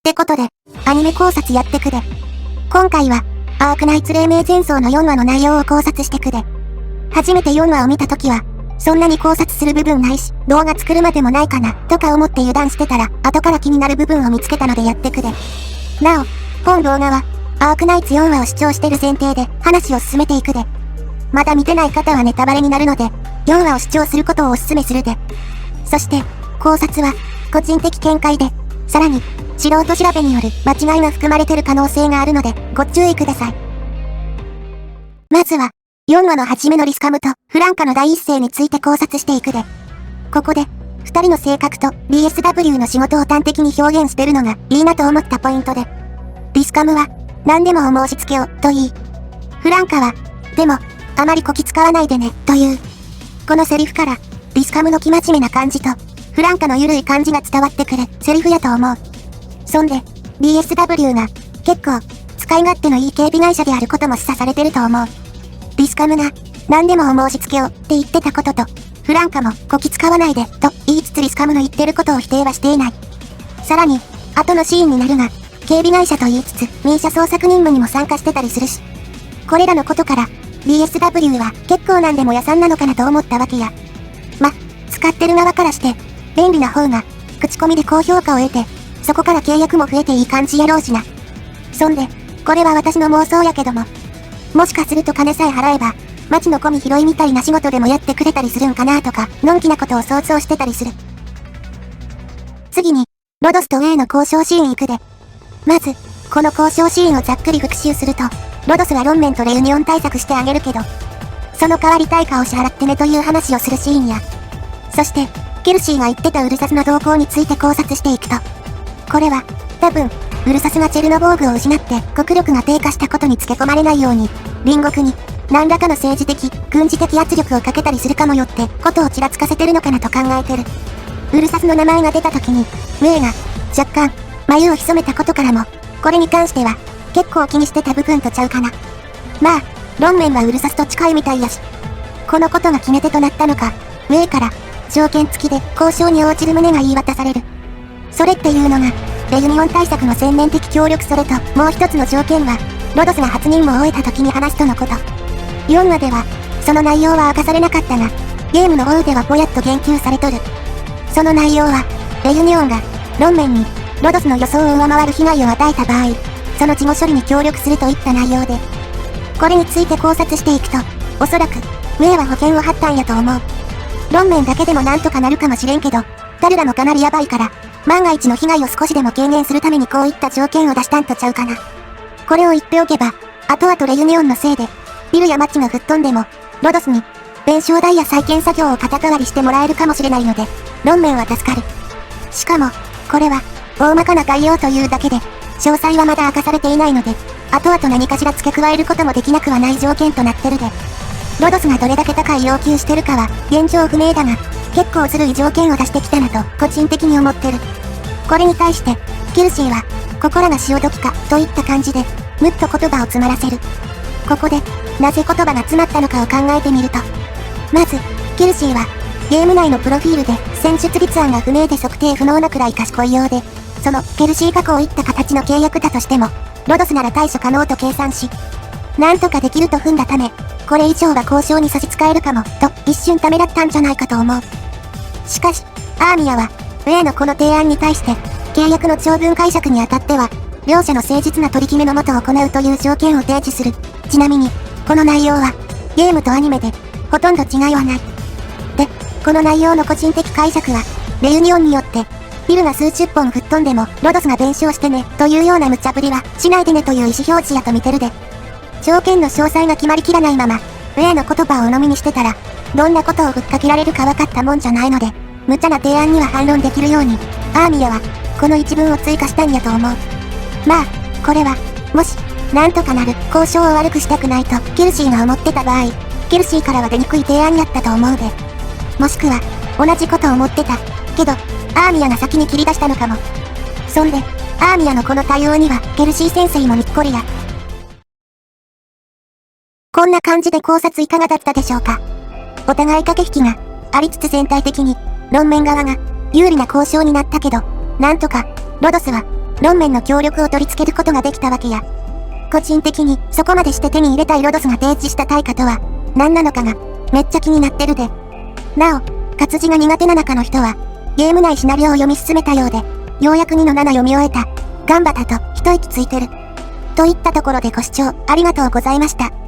ってことで、アニメ考察やってくで。今回は、アークナイツ黎明前奏の4話の内容を考察してくで。初めて4話を見たときは、そんなに考察する部分ないし、動画作るまでもないかな、とか思って油断してたら、後から気になる部分を見つけたのでやってくで。なお、本動画は、アークナイツ4話を視聴してる前提で、話を進めていくで。まだ見てない方はネタバレになるので、4話を視聴することをお勧めするで。そして、考察は、個人的見解で、さらに、素人調べによる間違いが含まれてる可能性があるので、ご注意ください。まずは、4話の初めのリスカムとフランカの第一声について考察していくで。ここで、2人の性格と BSW の仕事を端的に表現してるのがいいなと思ったポイントで。リスカムは、何でもお申し付けを、と言い、フランカは、でも、あまりこき使わないでね、という。このセリフから、リスカムの生真面目な感じと、フランカの緩い感じが伝わってくるセリフやと思う。そんで、BSW が、結構、使い勝手のいい警備会社であることも示唆されてると思う。リスカムが、何でもお申し付けを、って言ってたことと、フランカも、こき使わないで、と言いつつリスカムの言ってることを否定はしていない。さらに、後のシーンになるが、警備会社と言いつつ、民社捜索任務にも参加してたりするし。これらのことから、BSW は結構なんでも屋さんなのかなと思ったわけや。ま、使ってる側からして、便利な方が、口コミで高評価を得て、そこから契約も増えていい感じやろうしな。そんで、これは私の妄想やけども、もしかすると金さえ払えば、街のゴミ拾いみたいな仕事でもやってくれたりするんかなとか、のんきなことを想像してたりする。次に、ロドスとウェイの交渉シーン行くで。まず、この交渉シーンをざっくり復習すると、ロドスはロンメンとレユニオン対策してあげるけど、その代わり対価を支払ってねという話をするシーンや、そして、ケルシーが言ってたウルサスの動向について考察していくと、これは、多分、ウルサスがチェルノボーグを失って国力が低下したことにつけ込まれないように、隣国に、何らかの政治的、軍事的圧力をかけたりするかもよってことをちらつかせてるのかなと考えてる。ウルサスの名前が出た時に、ウェイが、若干、眉を潜めたことからも、これに関しては、結構気にしてた部分とちゃうかな。まあ、ロンメンはウルサスと近いみたいやし。このことが決め手となったのか、ウェイから、条件付きで交渉に応じる旨が言い渡される。それっていうのが、レユニオン対策の全面的協力それと、もう一つの条件は、ロドスが初任務を終えた時に話すとのこと。4話では、その内容は明かされなかったが、ゲームの王ではぼやっと言及されとる。その内容は、レユニオンが、ロンメンに、ロドスの予想を上回る被害を与えた場合、その事後処理に協力するといった内容で、これについて考察していくと、おそらく、ウェイは保険を張ったんやと思う。ロンメンだけでもなんとかなるかもしれんけど、ダルラもかなりヤバいから、万が一の被害を少しでも軽減するためにこういった条件を出したんとちゃうかな。これを言っておけば、後々レユニオンのせいで、ビルや街が吹っ飛んでも、ロドスに、弁償代や再建作業を肩代わりしてもらえるかもしれないので、ロンメンは助かる。しかも、これは、大まかな概要というだけで、詳細はまだ明かされていないので、後々何かしら付け加えることもできなくはない条件となってるで。ロドスがどれだけ高い要求してるかは、現状不明だが、結構ずるい条件を出してきたなと、個人的に思ってる。これに対して、ケルシーは、心が潮時か、といった感じで、むっと言葉を詰まらせる。ここで、なぜ言葉が詰まったのかを考えてみると、まず、ケルシーは、ゲーム内のプロフィールで、戦術立案が不明で測定不能なくらい賢いようで、その、ケルシーがこういった形の契約だとしても、ロドスなら対処可能と計算し、なんとかできると踏んだため、これ以上は交渉に差し支えるかも、と一瞬ためらったんじゃないかと思う。しかし、アーミヤは、ウェイのこの提案に対して、契約の長文解釈にあたっては、両者の誠実な取り決めのもと行うという条件を提示する。ちなみに、この内容は、ゲームとアニメで、ほとんど違いはない。で、この内容の個人的解釈は、レユニオンによって、ビルが数十本吹っ飛んでも、ロドスが弁償してね、というような無茶ぶりは、しないでねという意思表示やと見てるで。条件の詳細が決まりきらないまま、ウェイの言葉を鵜呑みにしてたら、どんなことをふっかけられるか分かったもんじゃないので、無茶な提案には反論できるように、アーミヤは、この一文を追加したんやと思う。まあ、これは、もし、なんとかなる、交渉を悪くしたくないと、ケルシーが思ってた場合、ケルシーからは出にくい提案やったと思うで。もしくは、同じことを思ってた、けど、アーミヤが先に切り出したのかも。そんで、アーミヤのこの対応には、ケルシー先生もにっこりや。こんな感じで考察いかがだったでしょうか。お互い駆け引きがありつつ全体的に、論面側が有利な交渉になったけど、なんとか、ロドスは論面の協力を取り付けることができたわけや。個人的にそこまでして手に入れたイロドスが提示した対価とは何なのかがめっちゃ気になってるで。なお、活字が苦手な中の人はゲーム内シナリオを読み進めたようで、ようやく2の7読み終えた。頑張ったと一息ついてる。といったところでご視聴ありがとうございました。